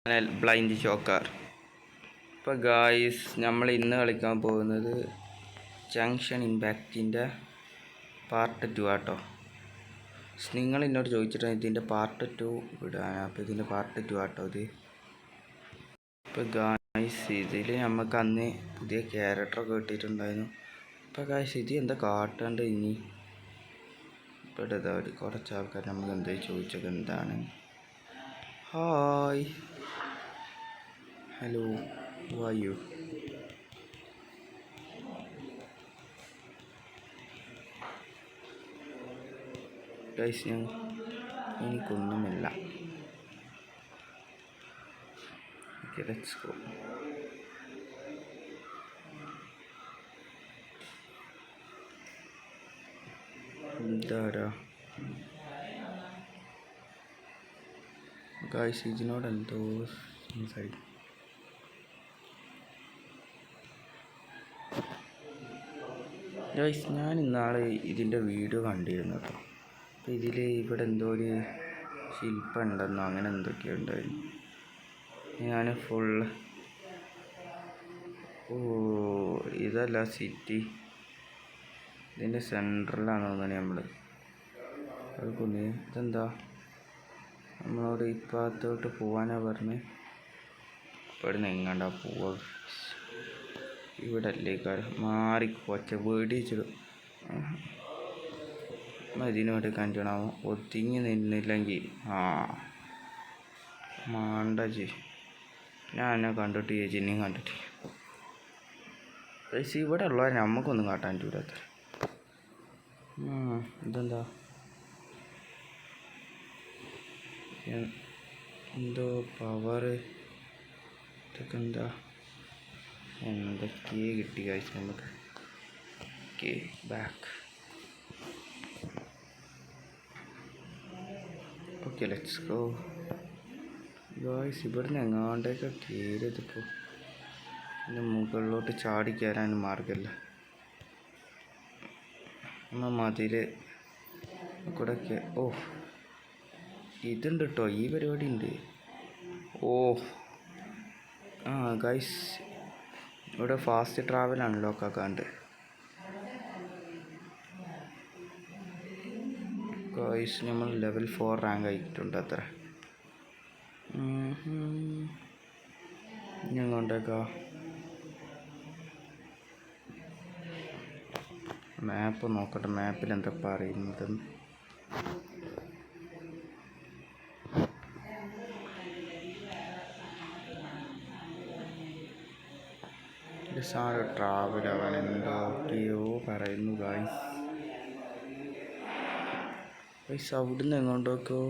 Channel blind ഷോക്കാർ. ഇപ്പോൾ guys നമ്മൾ ഇന്ന് കളിക്കാൻ പോകുന്നത് ജംഗ്ഷൻ ഇമ്പാക്റ്റിൻ്റെ പാർട്ട് 2 ആട്ടോ. നിങ്ങൾ എന്നോട് ചോദിച്ചിട്ട് ഇതിൻ്റെ പാർട്ട് 2 വിടാൻ, അപ്പോൾ ഇതിൻ്റെ പാർട്ട് 2 ആട്ടോ ഇത്. ഇപ്പോൾ ഗായ്സ് ഇതിൽ നമുക്ക് അന്ന് പുതിയ ക്യാരക്ടറൊക്കെ കിട്ടിയിട്ടുണ്ടായിരുന്നു. ഇപ്പോൾ ഗായ്സ് ഇത് എന്താ കാട്ടാണ്ട് ഇനി ഇവിടെ കുറച്ച് ആൾക്കാർ നമുക്ക് എന്താ ചോദിച്ചത് എന്താണ്. Hi, hello, how are you? Guys എനിക്കൊന്നുമില്ല. Okay, let's go. എന്താടാ ഗൈസ് ഇതിനോട് എന്തോ സംസാരിക്കും. ഗൈസ് ഞാൻ ഇന്നാളെ ഇതിൻ്റെ വീഡിയോ കണ്ടിരുന്നു കേട്ടോ. അപ്പോൾ ഇതിൽ ഇവിടെ എന്തോ ഒരു ശില്പം ഉണ്ടെന്നോ അങ്ങനെ എന്തൊക്കെയോ ഉണ്ടായിരുന്നു. ഞാൻ ഇതല്ല സിറ്റി, ഇതിൻ്റെ സെൻറ്ററിലാണ് തോന്നുന്നത് നമ്മൾ. അത് കുഞ്ഞ് ഇതെന്താ നമ്മളോട് ഇപ്പത്തോട്ട് പോകാനാണ് പറഞ്ഞ്. ഇവിടെ നിന്ന് എങ്ങാണ്ടാ പോവുക? ഇവിടെ അല്ലേ കാര്യം മാറി കൊച്ച വേടിച്ചിടും. ഇതിനോട് കണ്ടിടാമോ? ഒത്തിങ്ങി നിന്നില്ലെങ്കിൽ മാണ്ട ഞാൻ എന്നെ കണ്ടിട്ട് ചേച്ചിനെയും കണ്ടിട്ട്. പക്ഷേ ഇവിടെ ഉള്ള നമുക്കൊന്നും കാട്ടാൻ പറ്റൂലാത്ത. ഇതെന്താ എന്തോ പവർ, ഇതൊക്കെ എന്താ എന്തൊക്കെ കിട്ടി കഴിച്ച് നമുക്ക്. Okay, back. Okay, let's go guys. ഇവിടുന്ന് എങ്ങാണ്ടൊക്കെ കയറിയതിപ്പോൾ എൻ്റെ മുകളിലോട്ട് ചാടി കയറാൻ മാർഗമല്ല. നമ്മൾ മതിൽ കൂടെ ഇതുണ്ട് കേട്ടോ, ഈ പരിപാടി ഉണ്ട്. ഗൈസ് ഇവിടെ ഫാസ്റ്റ് ട്രാവൽ അൺലോക്ക് ആക്കാണ്ട്. ഗൈസ് നമ്മൾ ലെവൽ 4 റാങ്ക് ആയിട്ടുണ്ട് അത്ര. ഞാൻ കൊണ്ടേക്കാം. മാപ്പ് നോക്കട്ടെ, മാപ്പിൽ എന്താ പറയുന്നത്. ട്രാവൽ ആവാൻ എന്തൊക്കെയോ പറയുന്നു ഗായ്സ്. ഗൈസ് അവിടുന്ന് എങ്ങോട്ടൊക്കെയോ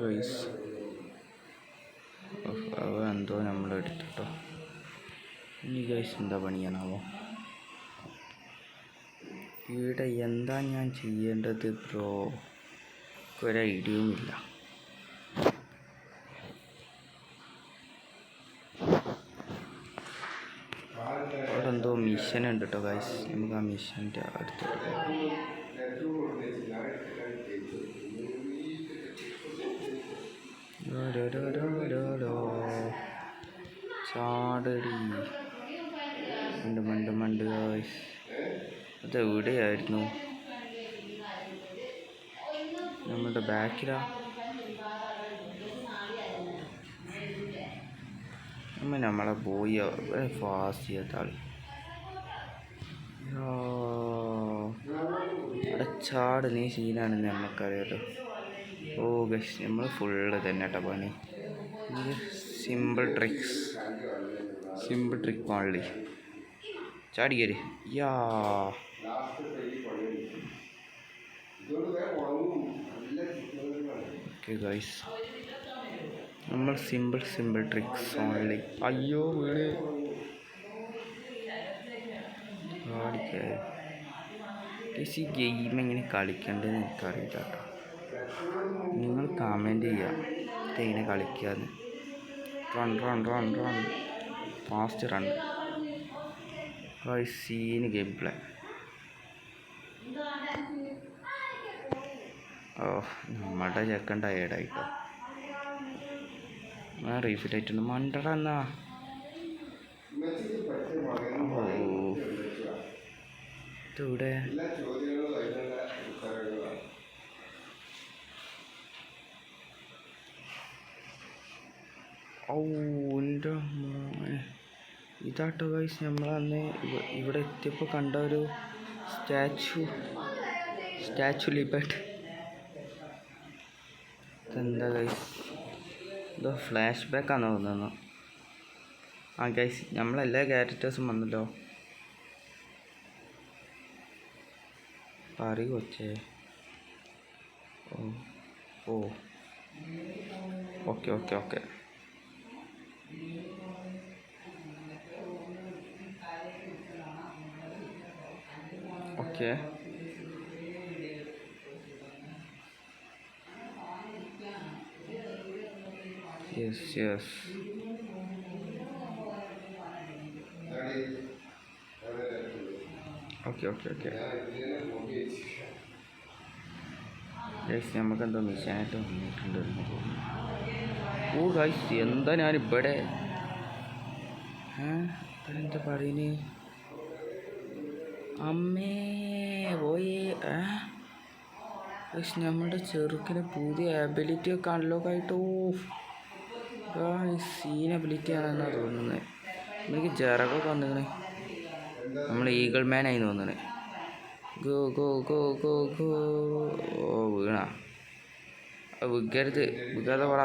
ഗൈസ് എന്തോ നമ്മൾ എടുത്തിട്ടോ. ഇനി ഗൈസ് എന്താ പണിയാനാവോ? ഇവിടെ എന്താ ഞാൻ ചെയ്യേണ്ടത് ബ്രോ? ഒരു ഐഡിയയും ഇല്ല. അവിടെ എന്തോ മിഷൻ ഉണ്ട് കേട്ടോ ഗൈസ്. നമുക്ക് ആ മിഷൻ്റെ അടുത്തോട്ട് ചാടടി മണ്ട് ഗൈസ്. അത് എവിടെയായിരുന്നു? നമ്മളുടെ ബാക്കിലാ. നമ്മളെ പോയി ഫാസ്റ്റ് ചെയ്യാത്ത ആള് അവിടെ ചാട്. നീ സീനാണെന്ന് നമുക്കറിയാലോ. ഗൈസ് നമ്മൾ ഫുള്ള് തന്നെ കേട്ടോ പണി. Simple trick only. ചാടി കയറി. ഓക്കെ ഗൈസ്, നമ്മൾ സിമ്പിൾ ട്രിക്സ് ഓൺലി. അയ്യോ വീട് ഈ ഗെയിം എങ്ങനെ കളിക്കേണ്ടതെന്ന് എനിക്കറിയില്ല കേട്ടോ. നിങ്ങൾ കമൻറ്റ് ചെയ്യുക ഇതെങ്ങനെ കളിക്കാന്ന്. Run fast run. സീന് ഗെയിം പ്ലേ. നമ്മുടെ ചെക്കൻ ടയേർഡായിട്ടോ. ആ റീഫിൽ ആയിട്ടുണ്ട് മണ്ടട എന്നാ. ഓ ഇവിടെ ഓ എൻ്റെ മോനെ ഇതാട്ടോ ഗൈസ് നമ്മളന്ന് ഇവിടെ എത്തിയപ്പോൾ കണ്ട ഒരു സ്റ്റാച്ചു ലിബർട്ട്. ഇതെന്താ ഗൈസ്, ഇതോ ഫ്ലാഷ് ബാക്കാണോ തോന്നുന്നു. ആ ഗൈസ് നമ്മളെല്ലാ ക്യാരക്ടേഴ്സും വന്നല്ലോ. പറയൂ കൊച്ചേ. ഓ ഓ okay okay okay. Okay yes yes. Okay okay okay guys നമുക്കെന്തോ മിഷനായിട്ട് വന്നിട്ടുണ്ടെന്ന് തോന്നുന്നു. ഓ ഗൈസ് എന്താ ഞാനിവിടെ എന്താ പറയുന്നേ അമ്മേ പോയേ. ഗൈസ് നമ്മുടെ ചെറുക്കിന് പുതിയ എബിലിറ്റി ഒക്കെ അൺലോക്ക് ആയിട്ടോ. സീൻ എബിലിറ്റി ആണെന്നാണ് തോന്നുന്നത്. എനിക്ക് ജറകൊക്കെ വന്നിക്കണേ. നമ്മൾ ഈഗിൾ മാൻ ആയി തോന്നണേ. Go go go go go. ഓ വീണ വികരുത് പറ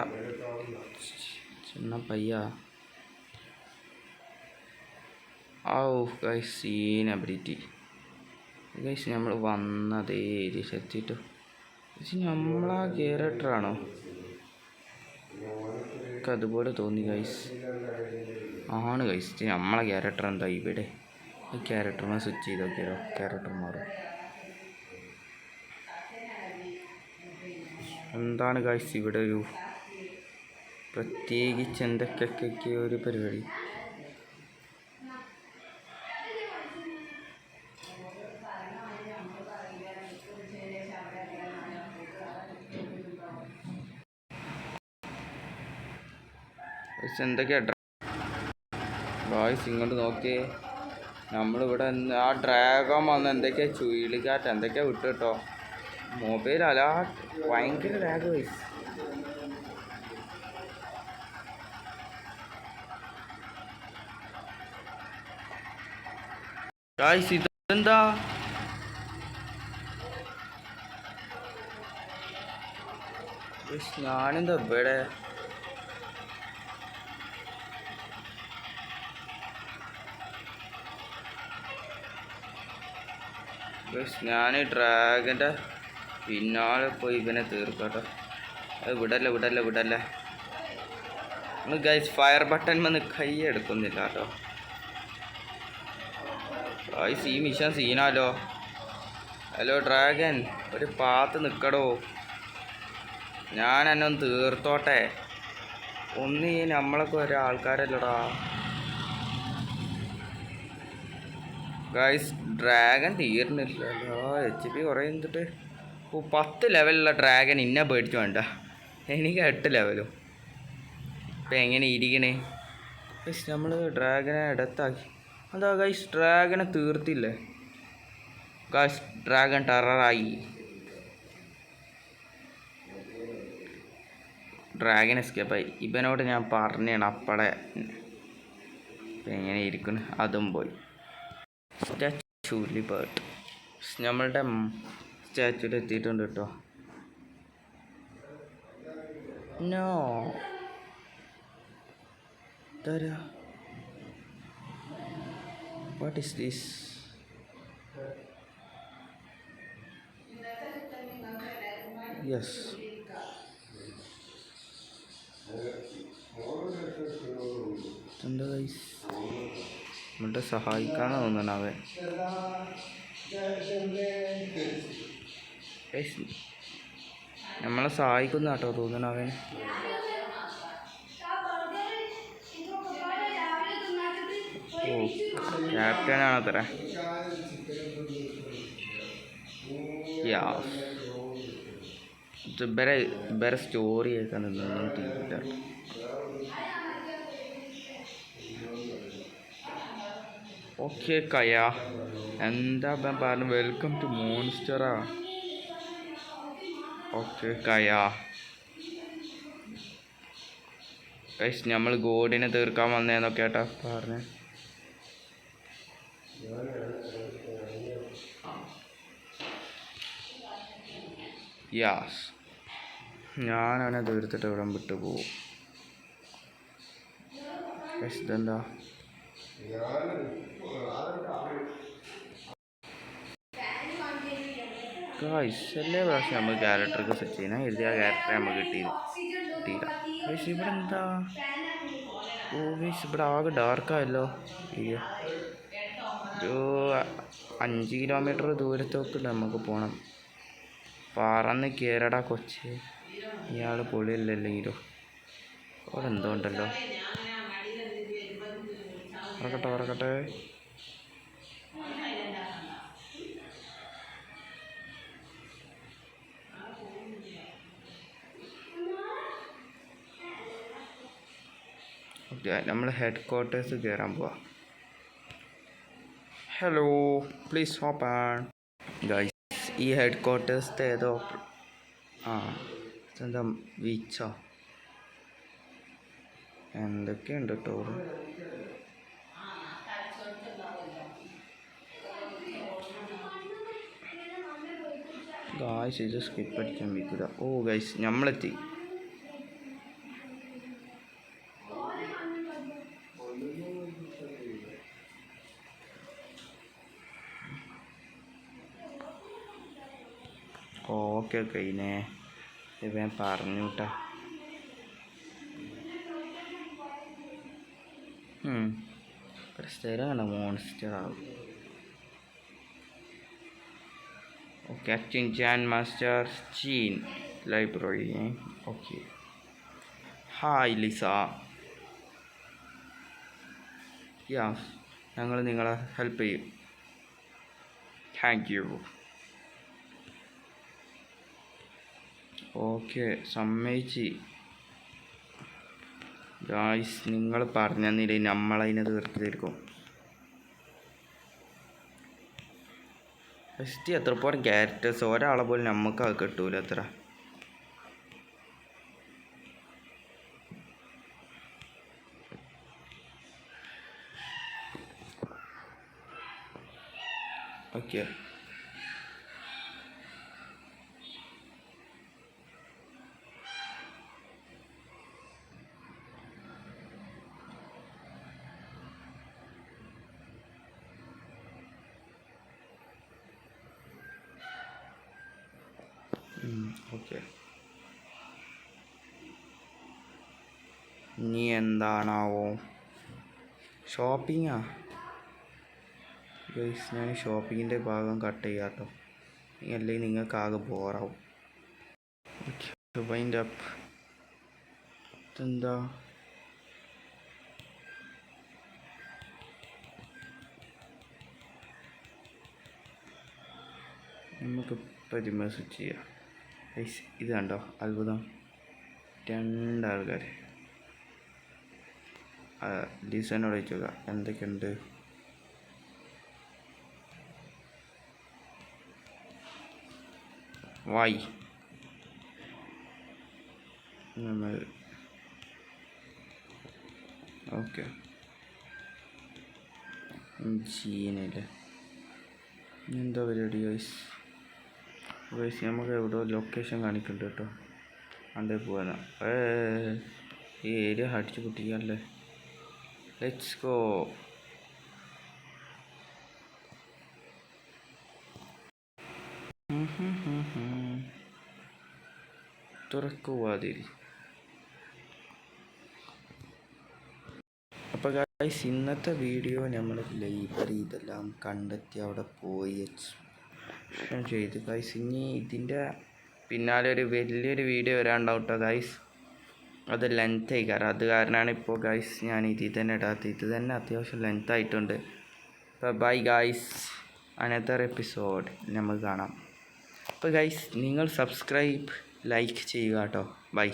ചെന്ന പയ്യ. ഓ ഗൈസ് സീൻ എബിലിറ്റി. ഗൈസ് നമ്മൾ വന്നതേ എത്തിയിട്ടു. നമ്മളാ ക്യാരക്ടറാണോ? എനിക്ക് അതുപോലെ തോന്നി ഗൈസ്. ആണ് ഗൈസ് നമ്മളെ ക്യാരക്ടർ എന്താ ഇവിടെ. ഈ ക്യാരക്ടറിനെ സ്വിച്ച് ചെയ്ത് നോക്കിയാലോ. ക്യാരക്ടർ മാറും. എന്താണ് ഗൈസ് ഇവിടെ ഒരു പ്രത്യേകിച്ച് എന്തൊക്കെയൊക്കെ ഒരു പരിപാടി. എന്തൊക്കെയാ ഗായ്സ് ഇങ്ങോട്ട് നോക്കിയേ. നമ്മളിവിടെ ആ ഡ്രാഗൺ വന്ന് എന്തൊക്കെയാ ചുഴലിക്കാറ്റ് എന്തൊക്കെയാ വിട്ടു കേട്ടോ. മൊബൈൽ അല്ല ഭയങ്കര ലാഗ് ഗൈസ്. ഗായ്സ് ഇതെന്താ ഞാനെന്താ ഇവിടെ. ഞാൻ ഡ്രാഗൻ്റെ പിന്നാലെ പോയി ഇവനെ തീർക്കട്ടോ. അത് വിടല്ലേ. നമ്മൾ ഗൈസ് ഫയർ ബട്ടൺ വന്ന് കൈ എടുക്കുന്നില്ല കേട്ടോ. ഗൈസ് ഈ മിഷൻ സീനാലോ. ഹലോ ഡ്രാഗൻ ഒരു പാത്ത് നിൽക്കടോ. ഞാൻ എന്നെ ഒന്ന് തീർത്തോട്ടെ. ഒന്ന് നമ്മളൊക്കെ ഒരേ ആൾക്കാരല്ലടാ. ഗൈസ് ഡ്രാഗൺ തീർന്നില്ലല്ലോ. HP കുറേ എന്നിട്ട് 10 ലെവലുള്ള ഡ്രാഗൺ ഇന്നെ പേടിച്ചു വേണ്ട. എനിക്ക് 8 ലെവലും. ഇപ്പം എങ്ങനെ ഇരിക്കണേ ഗൈസ്. നമ്മൾ ഡ്രാഗനെ ഇടത്താക്കി. എന്താ ഗൈസ് ഡ്രാഗനെ തീർത്തില്ലേ ഗൈസ്. ഡ്രാഗൺ ടെററായി. ഡ്രാഗൺ എസ്കേപ്പായി. ഇവനോട് ഞാൻ പറഞ്ഞാണ് അപ്പടെ. ഇപ്പം എങ്ങനെ ഇരിക്കുന്നു. അതും പോയി. സ്റ്റാച്ചു ലിബർട്ട് നമ്മളുടെ സ്റ്റാച്ചുവിൽ എത്തിയിട്ടുണ്ട് കേട്ടോ. നോ തരാ. What is this? യെസ് എന്താ ഗൈസ് നമ്മളുടെ സഹായിക്കാന്ന് തോന്നണം അവൻ. നമ്മളെ സഹായിക്കുന്ന കേട്ടോ തോന്നണം അവൻ. ഓ ക്യാപ്റ്റനാണോ അത്ര. ഇവരെ സ്റ്റോറി കേൾക്കാൻ നിന്നൊന്നും തീരില്ല. ഓക്കെ കയ എന്താ ഞാൻ പറഞ്ഞു വെൽക്കം ടു മോൺസ്റ്ററാ. ഓക്കെ കയ ഗൈസ് നമ്മൾ ഗോഡിനെ തീർക്കാൻ വന്നേന്നൊക്കെ ഏട്ടാ പറഞ്ഞേ. യാസ് ഞാനവനെ തീർത്തിട്ട് ഇവിടെ വിട്ടു പോവും. ഇതെന്താ ഗൈസ് എല്ലാ പ്രാവശ്യം നമ്മൾ ക്യാരക്ടർക്ക് സെറ്റ് ചെയ്യുന്ന എഴുതിയ ക്യാരക്ടറെ നമുക്ക് കിട്ടിയില്ല. ഗൈസ് ഇവിടെ എന്താ ഗൈസ് ഇവിടെ ആകെ ഡാർക്കായല്ലോ. ഒരു 5 കിലോമീറ്റർ ദൂരത്തൊക്കെ നമുക്ക് പോകണം. പറന്ന് കയറടാ കൊച്ച്. ഇയാൾ പൊളിയല്ലല്ലോ ഹീറോ. അവിടെ എന്തോ ഉണ്ടല്ലോ. ഉറക്കട്ടെ. ഓക്കെ നമ്മൾ ഹെഡ് ക്വാർട്ടേഴ്സ് കയറാൻ പോവാം. Hello please open. ഗൈസ് ഈ ഹെഡ് ക്വാർട്ടേഴ്സിൻ്റെ ഏതോ എന്താ വീച്ചോ എന്തൊക്കെയുണ്ട് കേട്ടോ. ഗൈസ് ഇത് സ്കിപ്പ് അടിക്കാൻ പറ്റില്ല. ഓ ഗൈസ് നമ്മളെത്തി. ഓക്കെ ഇനെ ഇവൻ പറഞ്ഞു കേട്ടാ. സ്ഥിരം കണ്ട മോൺസ്റ്റർ ആവും. ഓക്കെ ചിൻചാൻ മാസ്റ്റർ ചീൻ library. Okay hi Lisa. Yeah ഞങ്ങൾ നിങ്ങളെ ഹെൽപ്പ് ചെയ്യും. Thank you. ഓക്കെ സമ്മതിച്ച്. ഗായ്സ് നിങ്ങൾ പറഞ്ഞില്ലേ നമ്മളതിനെ തീർത്ത് തീർക്കും. ഫസ്റ്റ് എത്ര പോലും ക്യാരക്ടേഴ്സ് ഒരാളെ പോലും നമുക്ക് അത് കിട്ടൂല അത്ര. ഓക്കെ ഓക്കെ ഇനി എന്താണാവോ. ഷോപ്പിങ്ങാ ഗൈസ്. ഞാൻ ഷോപ്പിങ്ങിൻ്റെ ഭാഗം കട്ട് ചെയ്യാം കേട്ടോ, അല്ലെങ്കിൽ നിങ്ങൾക്ക് ആകെ ബോറാവും. Wind up. ഇതെന്താ നമുക്ക് പരിമ സ്വിച്ച് ചെയ്യാം. ഇത് കണ്ടോ അത്ഭുതം. 2 ആൾക്കാർ. ലിസനോട് ചോദിക്കുക എന്തൊക്കെയുണ്ട്. വായി നമ്മൾ ഓക്കെ ജീനല്ലേ. എന്താ പരിപാടി ഗൈസ്. നമുക്ക് എവിടെ ലൊക്കേഷൻ കാണിക്കുന്നുണ്ട് കേട്ടോ. അണ്ടേ പോവാനാ. ഈ ഏരിയ അടിച്ചു പൊട്ടിക്കാനല്ലേ. Let's go. തുറക്കുവാതിരി. അപ്പോൾ ഗൈസ് ഇന്നത്തെ വീഡിയോ നമ്മൾ ലൈബ്രറി ഇതെല്ലാം കണ്ടെത്തി അവിടെ പോയി എക്സ്പ്ലോർ ചെയ്ത് ഗൈസ്. ഇനി ഇതിൻ്റെ പിന്നാലെ ഒരു വലിയൊരു വീഡിയോ വരാനുണ്ടാവും കേട്ടോ ഗൈസ്. അത് ലെങ്ത് ആയിക്കാറ്. അത് കാരണമാണ് ഇപ്പോൾ ഗൈസ് ഞാൻ ഇതിൽ തന്നെ ഇടാത്തത്. ഇത് തന്നെ അത്യാവശ്യം ലെങ്ത് ആയിട്ടുണ്ട്. അപ്പോൾ ബൈ ഗൈസ്, അനദർ എപ്പിസോഡ് നമുക്ക് കാണാം. അപ്പോൾ ഗൈസ് നിങ്ങൾ സബ്സ്ക്രൈബ് ലൈക്ക് ചെയ്യുക കേട്ടോ. ബൈ.